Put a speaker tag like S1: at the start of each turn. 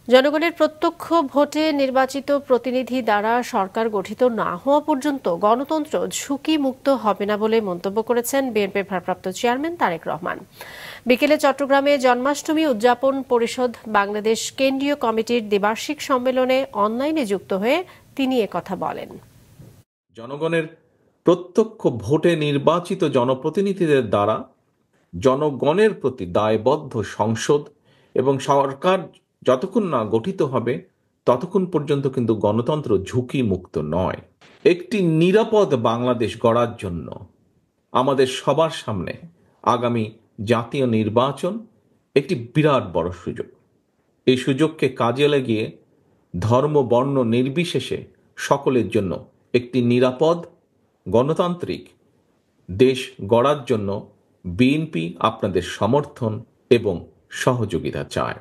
S1: জনগণের প্রত্যক্ষ ভোটে নির্বাচিত প্রতিনিধি দ্বারা সরকার গঠিত না হওয়া পর্যন্ত গণতন্ত্র ঝুঁকি মুক্ত হবে না বলে মন্তব্য করেছেন বিএনপির ভারপ্রাপ্ত চেয়ারম্যান তারেক রহমান। বিকেলে চট্টগ্রামে জন্মাষ্টমী উদযাপন পরিষদ বাংলাদেশ কেন্দ্রীয় কমিটির দ্বিবার্ষিক সম্মেলনে অনলাইনে যুক্ত হয়ে তিনি একথা বলেন।
S2: জনগণের প্রত্যক্ষ ভোটে নির্বাচিত জনপ্রতিনিধিদের দ্বারা জনগণের প্রতি দায়বদ্ধ সংসদ এবং সরকার যতক্ষণ না গঠিত হবে ততক্ষণ পর্যন্ত কিন্তু গণতন্ত্র ঝুঁকি মুক্ত নয়। একটি নিরাপদ বাংলাদেশ গড়ার জন্য আমাদের সবার সামনে আগামী জাতীয় নির্বাচন একটি বিরাট বড় সুযোগ। এই সুযোগকে কাজে লাগিয়ে ধর্ম বর্ণ নির্বিশেষে সকলের জন্য একটি নিরাপদ গণতান্ত্রিক দেশ গড়ার জন্য বিএনপি আপনাদের সমর্থন এবং সহযোগিতা চায়।